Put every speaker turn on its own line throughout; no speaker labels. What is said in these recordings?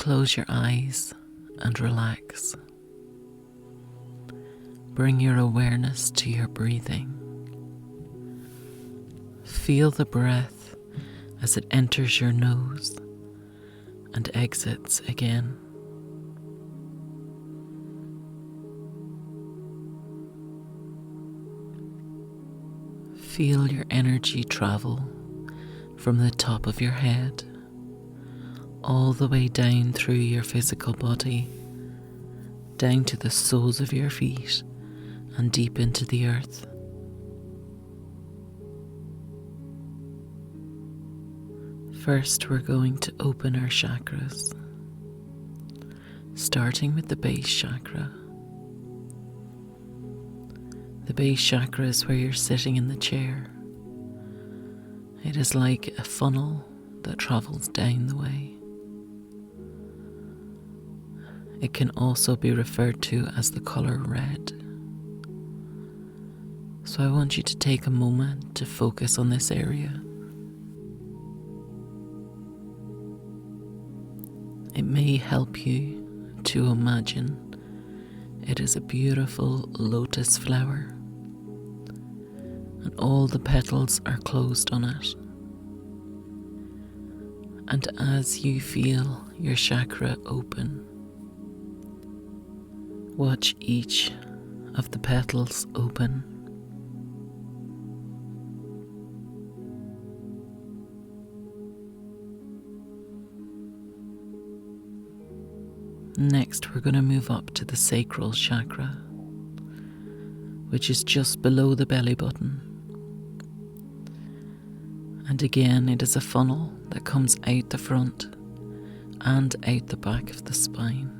Close your eyes and relax. Bring your awareness to your breathing. Feel the breath as it enters your nose and exits again. Feel your energy travel from the top of your head all the way down through your physical body, down to the soles of your feet and deep into the earth. First, we're going to open our chakras, starting with the base chakra. The base chakra is where you're sitting in the chair. It is like a funnel that travels down the way. It can also be referred to as the colour red. So I want you to take a moment to focus on this area. It may help you to imagine it is a beautiful lotus flower, and all the petals are closed on it. And as you feel your chakra open, watch each of the petals open. Next, we're going to move up to the sacral chakra, which is just below the belly button. And again, it is a funnel that comes out the front and out the back of the spine.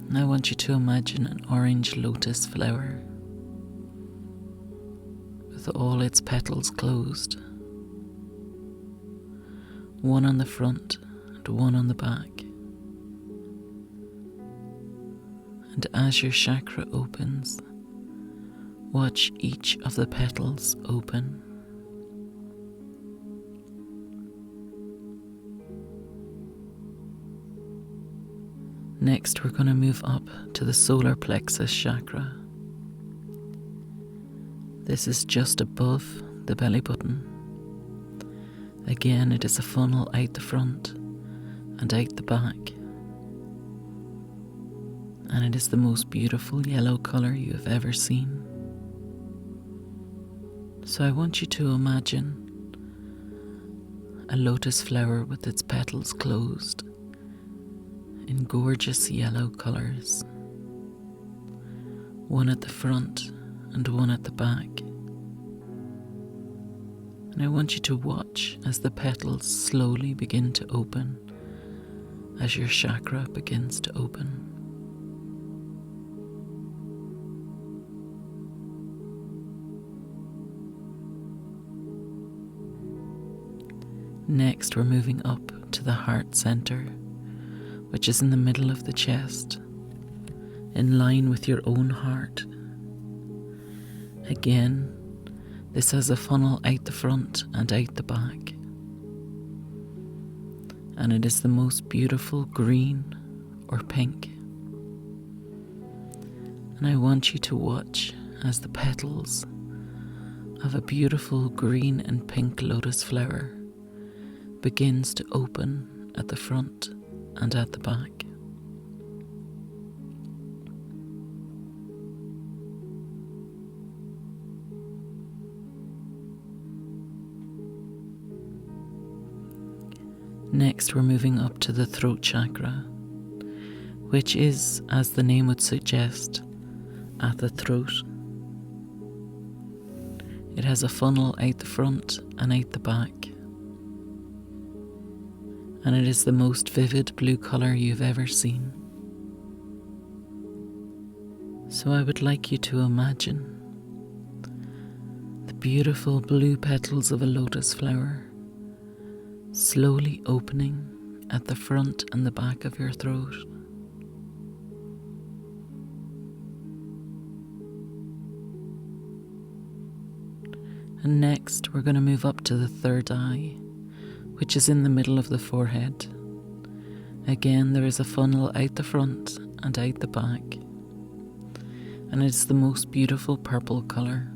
Now I want you to imagine an orange lotus flower with all its petals closed. One on the front and one on the back. And as your chakra opens, watch each of the petals open. Next, we're going to move up to the solar plexus chakra. This is just above the belly button. Again, it is a funnel out the front and out the back. And it is the most beautiful yellow colour you have ever seen. So I want you to imagine a lotus flower with its petals closed in gorgeous yellow colours. One at the front and one at the back. And I want you to watch as the petals slowly begin to open, as your chakra begins to open. Next, we're moving up to the heart center, which is in the middle of the chest, in line with your own heart. Again, this has a funnel out the front and out the back. And it is the most beautiful green or pink. And I want you to watch as the petals of a beautiful green and pink lotus flower begins to open at the front and at the back. Next, we're moving up to the throat chakra, which is, as the name would suggest, at the throat. It has a funnel out the front and out the back. And it is the most vivid blue colour you've ever seen. So I would like you to imagine the beautiful blue petals of a lotus flower slowly opening at the front and the back of your throat. And next, we're going to move up to the third eye, which is in the middle of the forehead. Again, there is a funnel out the front and out the back, and it's the most beautiful purple colour.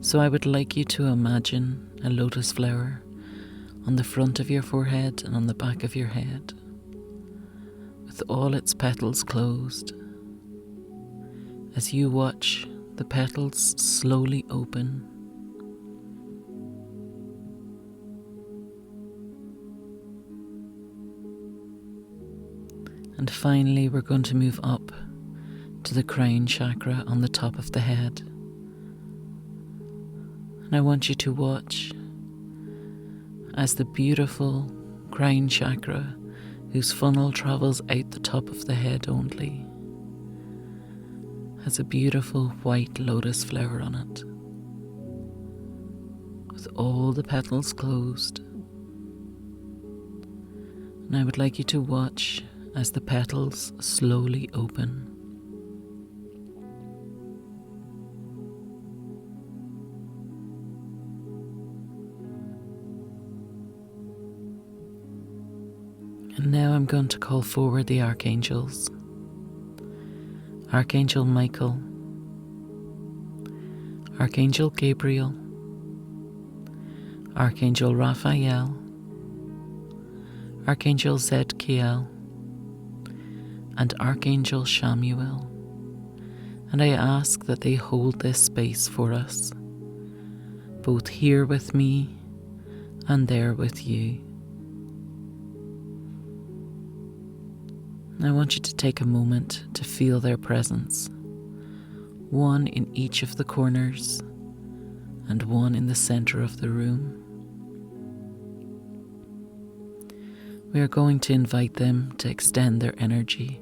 So I would like you to imagine a lotus flower on the front of your forehead and on the back of your head, with all its petals closed, as you watch the petals slowly open. And finally, we're going to move up to the crown chakra on the top of the head. And I want you to watch as the beautiful crown chakra, whose funnel travels out the top of the head only, has a beautiful white lotus flower on it, with all the petals closed. And I would like you to watch as the petals slowly open. And now I'm going to call forward the archangels. Archangel Michael, Archangel Gabriel, Archangel Raphael, Archangel Zadkiel, and Archangel Shamuel, and I ask that they hold this space for us, both here with me and there with you. I want you to take a moment to feel their presence, one in each of the corners and one in the center of the room. We are going to invite them to extend their energy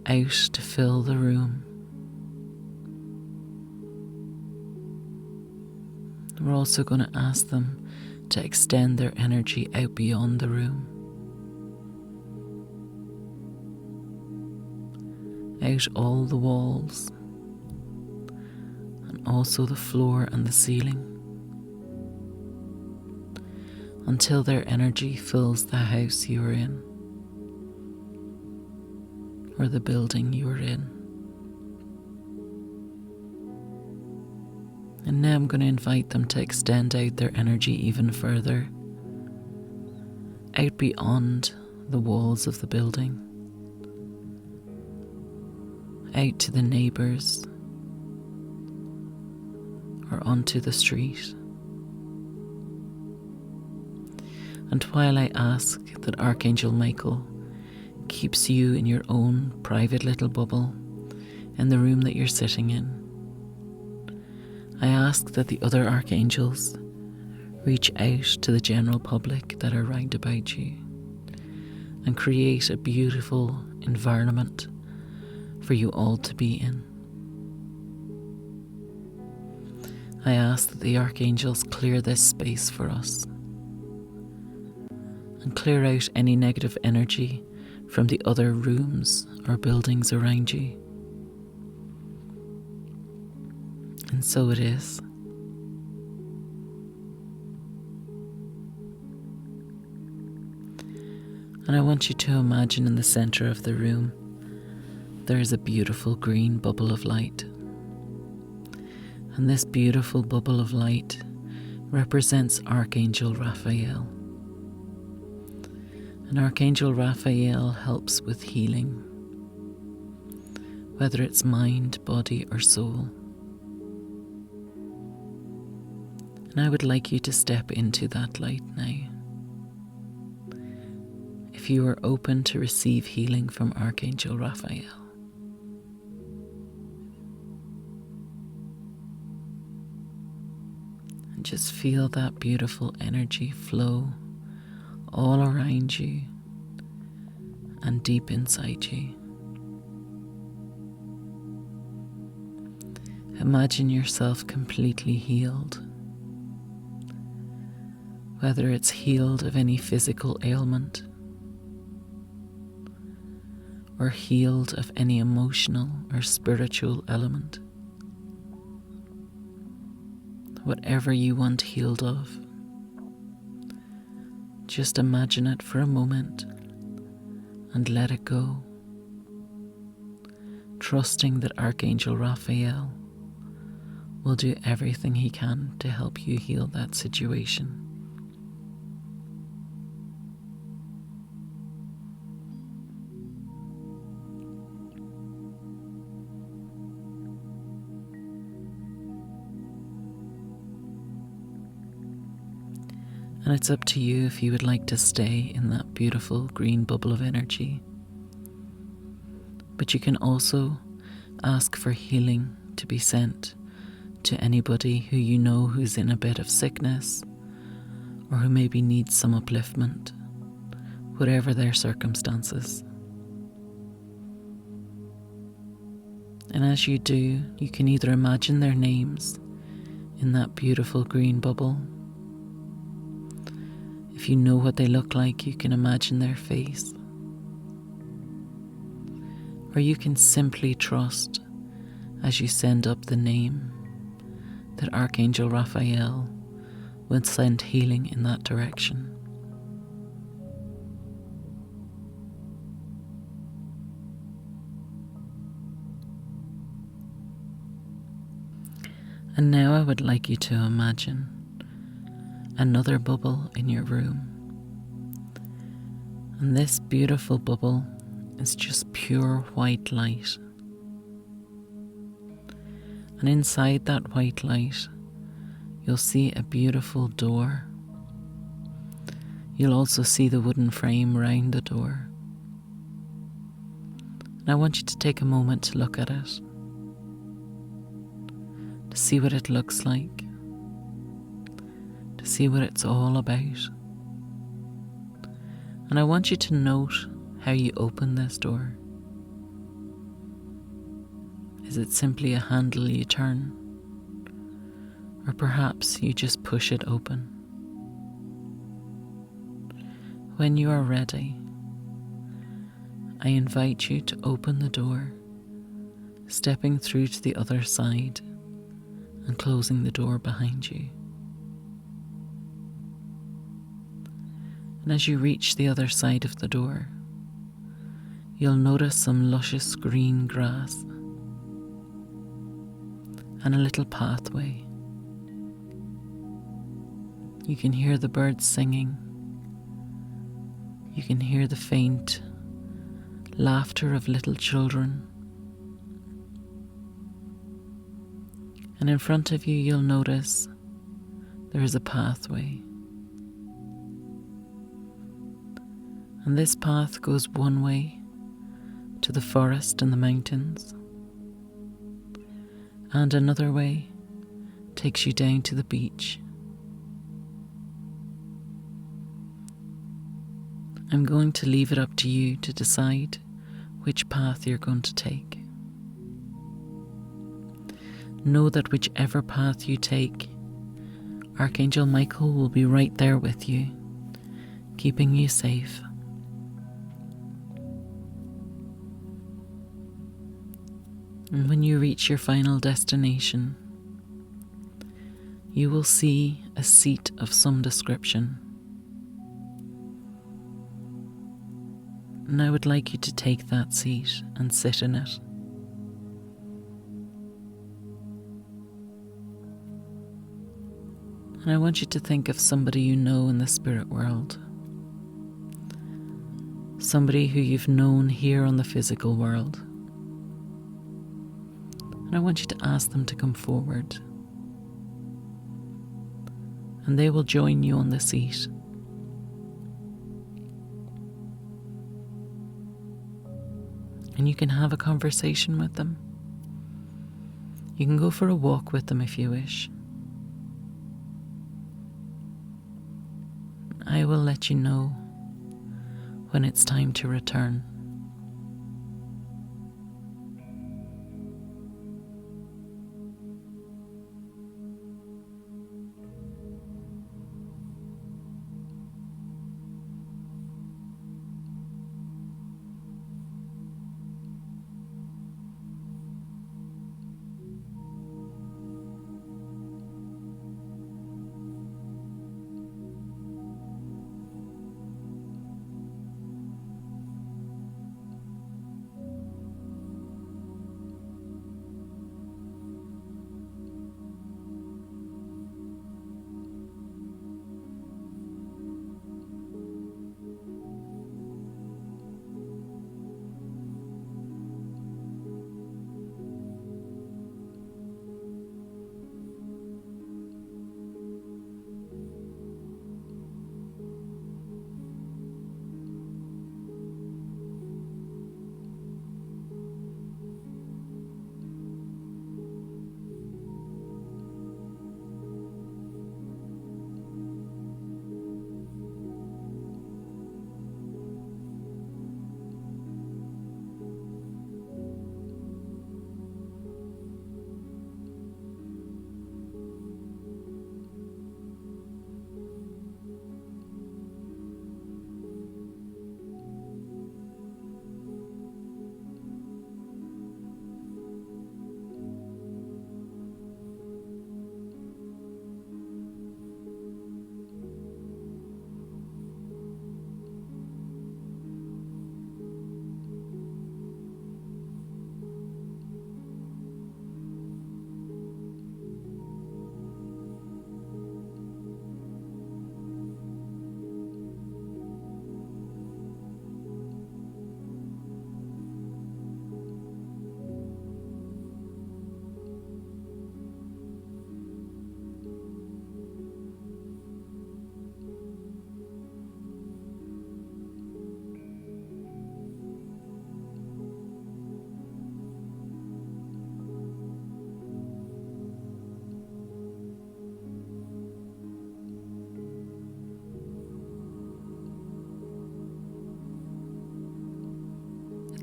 out to fill the room. We're also going to ask them to extend their energy out beyond the room, out all the walls, and also the floor and the ceiling, until their energy fills the house you are in, or the building you are in. And now I'm going to invite them to extend out their energy even further, out beyond the walls of the building, out to the neighbours, or onto the street. And while I ask that Archangel Michael keeps you in your own private little bubble in the room that you're sitting in, I ask that the other archangels reach out to the general public that are round about you and create a beautiful environment for you all to be in. I ask that the archangels clear this space for us and clear out any negative energy from the other rooms or buildings around you. And so it is. And I want you to imagine in the center of the room there is a beautiful green bubble of light. And this beautiful bubble of light represents Archangel Raphael. And Archangel Raphael helps with healing, whether it's mind, body, or soul. And I would like you to step into that light now. If you are open to receive healing from Archangel Raphael. And just feel that beautiful energy flow all around you and deep inside you. Imagine yourself completely healed, whether it's healed of any physical ailment or healed of any emotional or spiritual element. Whatever you want healed of, Just imagine it for a moment and let it go, trusting that Archangel Raphael will do everything he can to help you heal that situation. And it's up to you if you would like to stay in that beautiful green bubble of energy. But you can also ask for healing to be sent to anybody who you know who's in a bit of sickness or who maybe needs some upliftment, whatever their circumstances. And as you do, you can either imagine their names in that beautiful green bubble. If you know what they look like, you can imagine their face. Or you can simply trust, as you send up the name, that Archangel Raphael will send healing in that direction. And now I would like you to imagine another bubble in your room. And this beautiful bubble is just pure white light. And inside that white light, you'll see a beautiful door. You'll also see the wooden frame round the door. And I want you to take a moment to look at it, to see what it looks like, to see what it's all about. And I want you to note how you open this door. Is it simply a handle you turn? Or perhaps you just push it open? When you are ready, I invite you to open the door, stepping through to the other side and closing the door behind you. And as you reach the other side of the door, you'll notice some luscious green grass and a little pathway. You can hear the birds singing. You can hear the faint laughter of little children. And in front of you, you'll notice there is a pathway. And this path goes one way to the forest and the mountains, and another way takes you down to the beach. I'm going to leave it up to you to decide which path you're going to take. Know that whichever path you take, Archangel Michael will be right there with you, keeping you safe. And when you reach your final destination, you will see a seat of some description. And I would like you to take that seat and sit in it. And I want you to think of somebody you know in the spirit world. Somebody who you've known here on the physical world. And I want you to ask them to come forward. And they will join you on the seat. And you can have a conversation with them. You can go for a walk with them if you wish. I will let you know when it's time to return.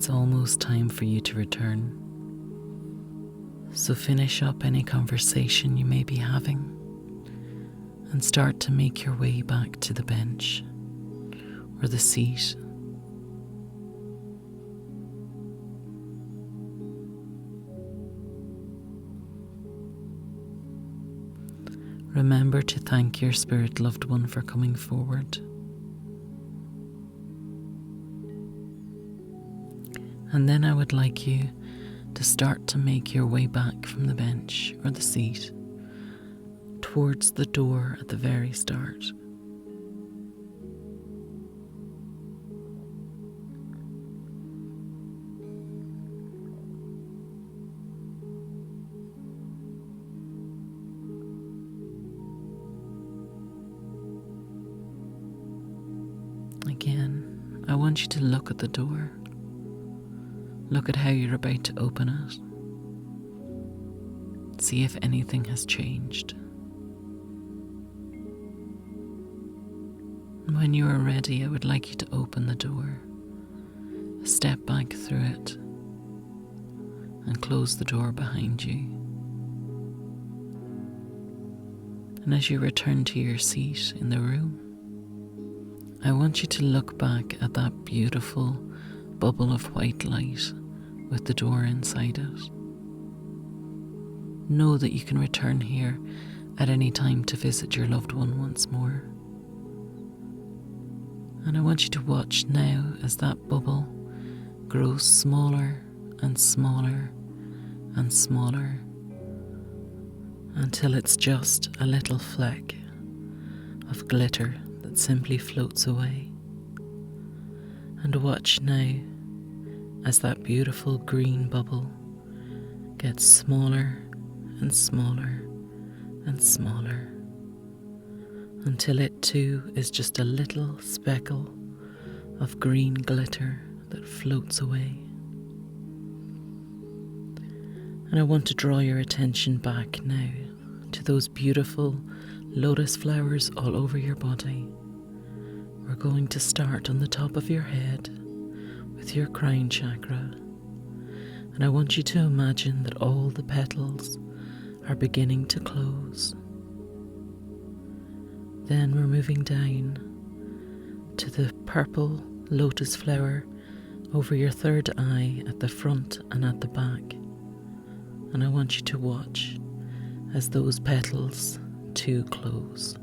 it's almost time for you to return. So finish up any conversation you may be having and start to make your way back to the bench or the seat. Remember to thank your spirit loved one for coming forward. And then I would like you to start to make your way back from the bench or the seat towards the door at the very start. Again, I want you to look at the door. Look at how you're about to open it. See if anything has changed. And when you are ready, I would like you to open the door, step back through it, and close the door behind you. And as you return to your seat in the room, I want you to look back at that beautiful bubble of white light with the door inside it. Know that you can return here at any time to visit your loved one once more. And I want you to watch now as that bubble grows smaller and smaller and smaller until it's just a little fleck of glitter that simply floats away. And watch now as that beautiful green bubble gets smaller and smaller and smaller until it too is just a little speckle of green glitter that floats away. And I want to draw your attention back now to those beautiful lotus flowers all over your body. We're going to start on the top of your head with your crown chakra. And I want you to imagine that all the petals are beginning to close. Then we're moving down to the purple lotus flower over your third eye at the front and at the back. And I want you to watch as those petals too close.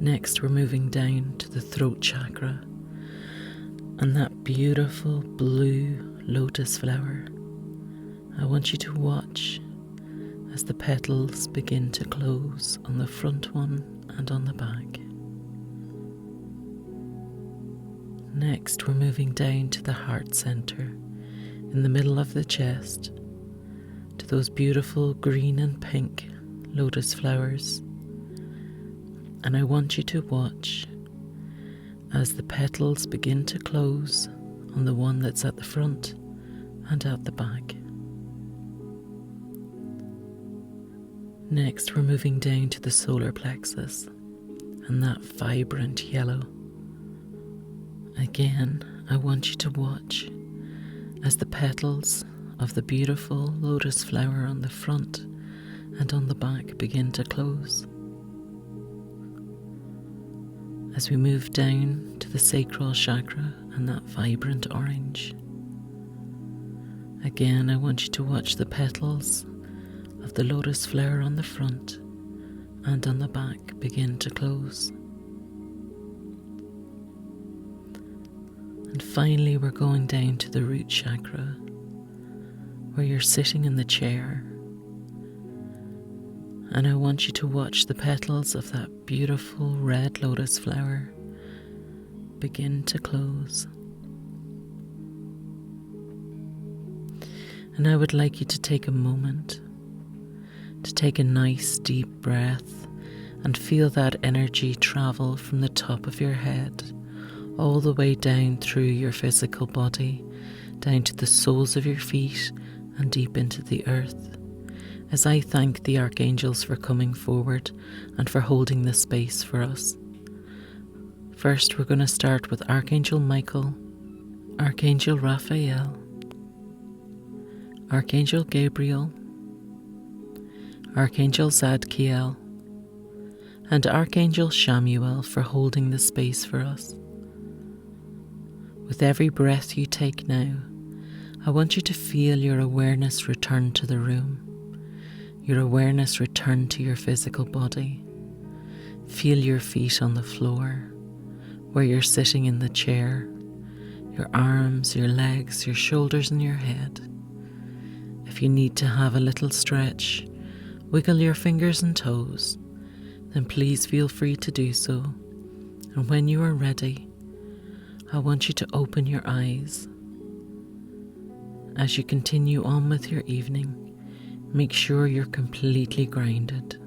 Next, we're moving down to the throat chakra and that beautiful blue lotus flower. I want you to watch as the petals begin to close on the front one and on the back. Next, we're moving down to the heart center in the middle of the chest to those beautiful green and pink lotus flowers. And I want you to watch as the petals begin to close on the one that's at the front and at the back. Next, we're moving down to the solar plexus and that vibrant yellow. Again, I want you to watch as the petals of the beautiful lotus flower on the front and on the back begin to close. As we move down to the sacral chakra and that vibrant orange. Again, I want you to watch the petals of the lotus flower on the front and on the back begin to close. And finally, we're going down to the root chakra, where you're sitting in the chair. And I want you to watch the petals of that beautiful red lotus flower begin to close. And I would like you to take a moment to take a nice deep breath and feel that energy travel from the top of your head all the way down through your physical body, down to the soles of your feet and deep into the earth. As I thank the archangels for coming forward and for holding the space for us, First, we're going to start with Archangel Michael, Archangel Raphael, Archangel Gabriel, Archangel Zadkiel, and Archangel Shamuel for holding the space for us. With every breath you take now, I want you to feel your awareness return to the room, your awareness return to your physical body. Feel your feet on the floor, where you're sitting in the chair, your arms, your legs, your shoulders and your head. If you need to have a little stretch, wiggle your fingers and toes, then please feel free to do so. And when you are ready, I want you to open your eyes. As you continue on with your evening, make sure you're completely grounded.